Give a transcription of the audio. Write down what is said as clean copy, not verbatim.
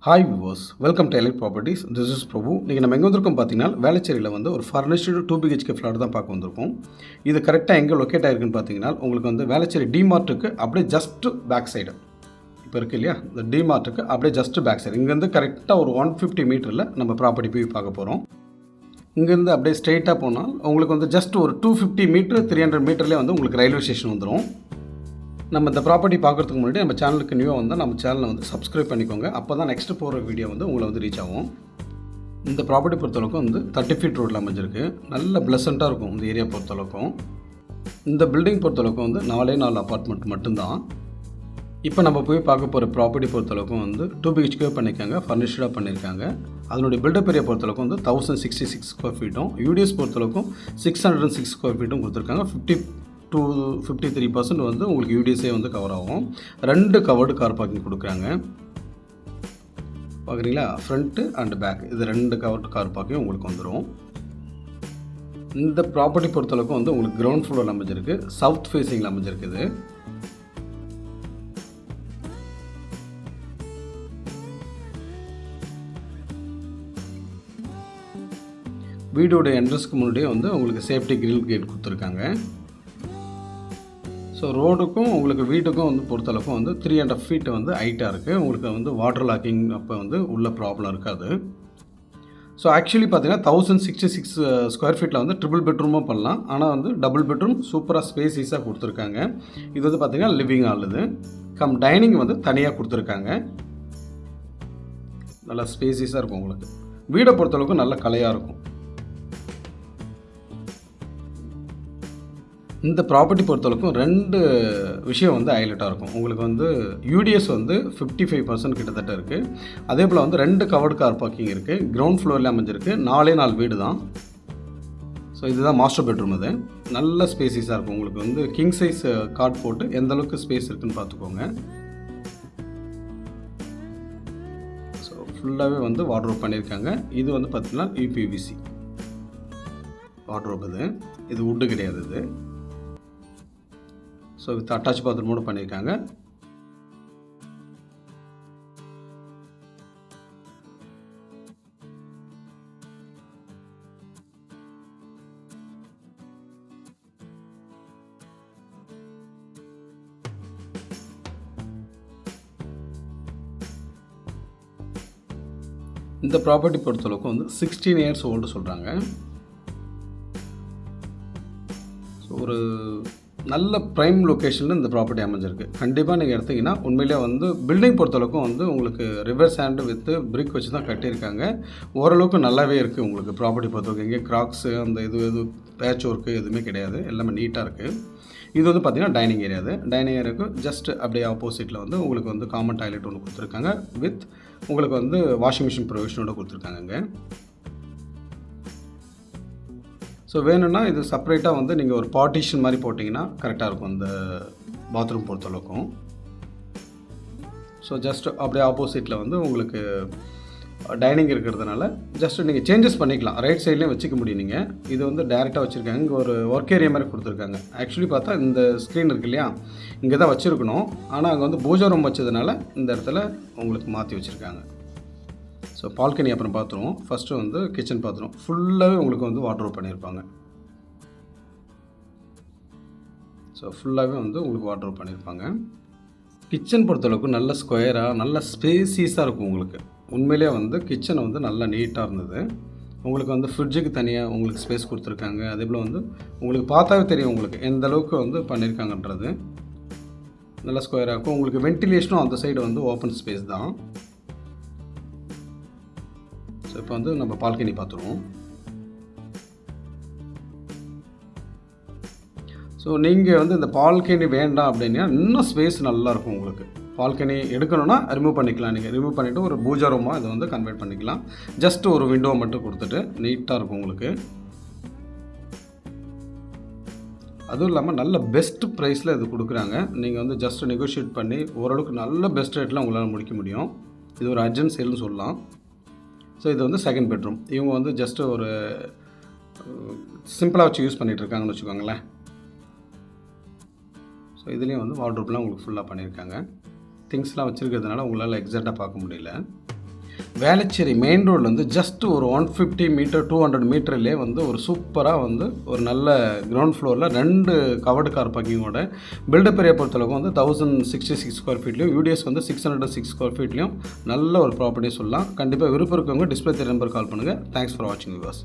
Hi viewers, welcome to elite properties. This is Prabhu. இன்றைக்கி நம்ம எங்கே வந்திருக்கோம் பார்த்தீங்கன்னா, வேளச்சேரியில் வந்து ஒரு ஃபர்னிஷ்டு 2 BHK ஃப்ளாட் தான் பார்க்க வந்திருக்கோம். இது கரெக்டாக எங்கே லொக்கேட் ஆகிருக்குன்னு பார்த்தீங்கன்னா, உங்களுக்கு வந்து வேளச்சேரி டிமார்ட்டுக்கு அப்படியே ஜஸ்ட் பேக் சைடு இப்போ இருக்குது இல்லையா, இந்த டிமார்ட்டுக்கு அப்படியே ஜஸ்ட் பேக் சைடு இங்கேருந்து கரெக்டாக ஒரு 150 மீட்டரில் நம்ம ப்ராப்பர்ட்டி போய் பார்க்க போகிறோம். இங்கேருந்து அப்படியே ஸ்ட்ரெயிட்டாக போனால் உங்களுக்கு வந்து ஜஸ்ட் ஒரு 250 மீட்டர் 300 மீட்டர்லேயே வந்து உங்களுக்கு ரயில்வே ஸ்டேஷன் வந்துடும். நம்ம இந்த ப்ராப்பர்ட்டி பார்க்குறதுக்கு முன்னாடி நம்ம சேனலுக்கு நியூவாக வந்தால் நம்ம சேனலை வந்து சப்ஸ்கிரைப் பண்ணிக்கோங்க. அப்போ தான் நெக்ஸ்ட்டு போகிற வீடியோ வந்து உங்களை வந்து ரீச் ஆகும். இந்த ப்ராப்பர்ட்டி பொறுத்தளவுக்கு வந்து 30 ஃபீட் ரோட்டில் அமைஞ்சிருக்கு. நல்ல ப்ளசண்ட்டாக இருக்கும் இந்த ஏரியா பொறுத்தளவுக்கும். இந்த பில்டிங் பொறுத்தளவுக்கு வந்து 4 அப்பார்ட்மெண்ட் மட்டும்தான். இப்போ நம்ம போய் பார்க்க போகிற ப்ராப்பர்ட்டி பொறுத்தளவுக்கும் வந்து 2 BHK பண்ணியிருக்காங்க, ஃபர்னிஷ்டாக பண்ணியிருக்காங்க. அதனுடைய பில்டப் ஏரியா பொறுத்தளவுக்கு வந்து 1066 ஸ்கொயர் ஃபீட்டும், யூடிஎஸ் பொறுத்தளவுக்கும் 606 ஸ்கொயர் ஃபீட்டும் கொடுத்துருக்காங்க. 53% வந்து உங்களுக்கு யூடிஎஸ்ஏ வந்து கவர் ஆகும். 2 கவர்டு கார் பார்க்கிங் கொடுக்குறாங்க. பார்க்குறீங்களா, ஃப்ரண்ட்டு அண்ட் பேக் இது 2 கவர்டு கார் பார்க்கிங் உங்களுக்கு வந்துடும். இந்த ப்ராப்பர்ட்டி பொறுத்தளவுக்கு வந்து உங்களுக்கு கிரவுண்ட் ஃப்ளோரில் அமைஞ்சிருக்கு, சவுத் ஃபேஸிங்கில் அமைஞ்சிருக்குது. வீடோட என்ட்ரன்ஸ்க்கு முன்னாடியே வந்து உங்களுக்கு சேஃப்டி கிரில் கேட் கொடுத்துருக்காங்க. ஸோ ரோடுக்கும் உங்களுக்கு வீட்டுக்கும் வந்து பொறுத்தளவுக்கும் வந்து 3.5 ஃபீட் வந்து ஹைட்டாக இருக்குது. உங்களுக்கு வந்து வாட்டர் லாக்கிங் அப்போ வந்து உள்ள ப்ராப்ளம் இருக்காது. ஸோ ஆக்சுவலி பார்த்தீங்கன்னா 1066 ஸ்கொயர் ஃபீட்டில் வந்து ட்ரிபிள் பெட்ரூமும் பண்ணலாம். ஆனால் வந்து டபுள் பெட்ரூம் சூப்பராக ஸ்பேஸீஸாக கொடுத்துருக்காங்க. இது வந்து பார்த்திங்கன்னா லிவிங் ஹால், இது கம் டைனிங் வந்து தனியாக கொடுத்துருக்காங்க. நல்லா ஸ்பேஸீஸாக இருக்கும். உங்களுக்கு வீடை பொறுத்தளவுக்கு நல்ல கலையாக இருக்கும். இந்த ப்ராப்பர்ட்டி பொறுத்தளவுக்கும் 2 விஷயம் வந்து ஹைலைட்டாக இருக்கும். உங்களுக்கு வந்து யூடிஎஸ் வந்து 55% கிட்டத்தட்ட இருக்குது. அதே போல் வந்து 2 கவர்டு கார் பார்க்கிங் இருக்குது. கிரவுண்ட் ஃப்ளோரில் அமைஞ்சிருக்கு. 4 வீடு தான். ஸோ இதுதான் மாஸ்டர் பெட்ரூம். இது நல்ல ஸ்பேஸஸாக இருக்கும். உங்களுக்கு வந்து கிங் சைஸ் கார்ட் போட்டு எந்த அளவுக்கு ஸ்பேஸ் இருக்குதுன்னு பார்த்துக்கோங்க. ஸோ ஃபுல்லாகவே வந்து வார்ட்ரோப் பண்ணியிருக்காங்க. இது வந்து பார்த்திங்கன்னா யூபிவிசி வார்ட்ரோப். இது வுட்டு கிடையாது. இது ஸோ வித் அட்டாச் பாத்ரூமோடு பண்ணியிருக்காங்க. இந்த ப்ராப்பர்ட்டி பொறுத்தளவுக்கு வந்து 16 இயர்ஸ் ஓல்டு சொல்கிறாங்க. ஸோ ஒரு நல்ல ப்ரைம் லொக்கேஷனில் இந்த ப்ராப்பர்ட்டி அமைஞ்சிருக்கு. கண்டிப்பாக நீங்கள் எடுத்திங்கன்னா உண்மையிலே வந்து பில்டிங் பொறுத்தளவுக்கும் வந்து உங்களுக்கு ரிவர்ஸ் ஹேண்டு வித்து பிரிக் வச்சு தான் கட்டியிருக்காங்க. ஓரளவுக்கு நல்லாவே இருக்குது. உங்களுக்கு ப்ராப்பர்ட்டி பொறுத்தளவுக்கு எங்கே கிராக்ஸு அந்த இது பேட்ச் ஒர்க்கு எதுவுமே கிடையாது. எல்லாமே நீட்டாக இருக்குது. இது வந்து பார்த்திங்கன்னா டைனிங் ஏரியா. டைனிங் ஏரியாவுக்கு ஜஸ்ட் அப்படியே ஆப்போசிட்டில் வந்து உங்களுக்கு வந்து காமன் டாய்லெட் ஒன்று கொடுத்துருக்காங்க. வித் உங்களுக்கு வந்து வாஷிங் மிஷின் ப்ரொவிஷனோட கொடுத்துருக்காங்க இங்கே. ஸோ வேணும்னா இது செப்பரேட்டாக வந்து நீங்கள் ஒரு பார்ட்டிஷன் மாதிரி போட்டிங்கன்னா கரெக்டாக இருக்கும் இந்த பாத்ரூம் பொறுத்தளவுக்கும். ஸோ ஜஸ்ட் அப்படியே ஆப்போசிட்டில் வந்து உங்களுக்கு டைனிங் இருக்கிறதுனால ஜஸ்ட் நீங்கள் சேஞ்சஸ் பண்ணிக்கலாம். ரைட் சைட்லேயும் வச்சுக்க முடியும். நீங்கள் இது வந்து டேரெக்டாக வச்சுருக்காங்க. இங்கே ஒரு ஒர்க் ஏரியா மாதிரி கொடுத்துருக்காங்க. ஆக்சுவலி பார்த்தா இந்த ஸ்க்ரீன் இருக்கு இல்லையா, இங்கே தான் வச்சுருக்கணும். ஆனால் அங்கே வந்து பூஜா ரூம் வச்சதுனால இந்த இடத்துல உங்களுக்கு மாற்றி வச்சுருக்காங்க. ஸோ பால்கனி அப்புறம் பார்த்துருவோம். ஃபஸ்ட்டு வந்து கிச்சன் பாத்ரூம் ஃபுல்லாகவே உங்களுக்கு வந்து வார்ட்ரோப் பண்ணியிருப்பாங்க. ஸோ ஃபுல்லாகவே வந்து உங்களுக்கு வார்ட்ரோப் பண்ணியிருப்பாங்க. கிச்சன் பொறுத்தளவுக்கு நல்ல ஸ்கொயராக நல்ல ஸ்பேஸீஸாக இருக்கும். உங்களுக்கு உண்மையிலே வந்து கிச்சன் வந்து நல்லா நீட்டாக இருந்தது. உங்களுக்கு வந்து ஃப்ரிட்ஜுக்கு தனியாக உங்களுக்கு ஸ்பேஸ் கொடுத்துருக்காங்க. அதே போல் வந்து உங்களுக்கு பார்த்தாவே தெரியும் உங்களுக்கு எந்த அளவுக்கு வந்து பண்ணியிருக்காங்கன்றது. நல்ல ஸ்கொயராக இருக்கும். உங்களுக்கு வென்டிலேஷனும் அந்த சைடு வந்து ஓப்பன் ஸ்பேஸ் தான். ஸோ இப்போ வந்து நம்ம பால்கனி பார்த்துருவோம். ஸோ நீங்கள் வந்து இந்த பால்கனி வேண்டாம் அப்படின்னா இன்னும் ஸ்பேஸ் நல்லாயிருக்கும். உங்களுக்கு பால்கனி எடுக்கணும்னா ரிமூவ் பண்ணிக்கலாம். நீங்கள் ரிமூவ் பண்ணிவிட்டு ஒரு பூஜா ரூமாக இதை வந்து கன்வெர்ட் பண்ணிக்கலாம். ஜஸ்ட் ஒரு விண்டோவை மட்டும் கொடுத்துட்டு நீட்டாக இருக்கும் உங்களுக்கு. அதுவும் இல்லாமல் நல்ல பெஸ்ட் ப்ரைஸில் இது கொடுக்குறாங்க. நீங்கள் வந்து ஜஸ்ட் நெகோஷியேட் பண்ணி ஓரளவுக்கு நல்ல பெஸ்ட் ரேட்டில் உங்களால் முடிக்க முடியும். இது ஒரு அர்ஜென்ட் சேல்னு சொல்லலாம். ஸோ இது வந்து செகண்ட் பெட்ரூம். இவங்க வந்து ஜஸ்ட்டு ஒரு சிம்பிளாக வச்சு யூஸ் பண்ணிகிட்ருக்காங்கன்னு வச்சுக்கோங்களேன். ஸோ இதுலேயும் வந்து வார்ட்ரோப்லாம் உங்களுக்கு ஃபுல்லாக பண்ணியிருக்காங்க. திங்ஸ்லாம் வச்சுருக்கிறதுனால உங்களால் எக்ஸாக்டாக பார்க்க முடியல. வேளச்சேரி மெயின் ரோட்லேருந்து ஜஸ்ட் ஒரு 150 மீட்டர் 200 மீட்டர்லேயே வந்து ஒரு சூப்பராக வந்து ஒரு நல்ல கிரவுண்ட் ஃப்ளோரில் 2 கவர்டு கார் பார்க்கிங்கோட பில்டப் ஏரியா பொறுத்தளவுக்கு வந்து 1066 ஸ்கொயர் ஃபீட்லையும் யூடிஎஸ் வந்து 606 ஸ்கொயர் ஃபீட்லையும் நல்ல ஒரு ப்ராப்பர்ட்டி சொல்லலாம். கண்டிப்பாக விருப்பம் இருக்கவங்க டிஸ்பிளே நம்பர் கால் பண்ணுங்கள். தேங்க்ஸ் ஃபார் வாட்சிங் வியூவர்ஸ்.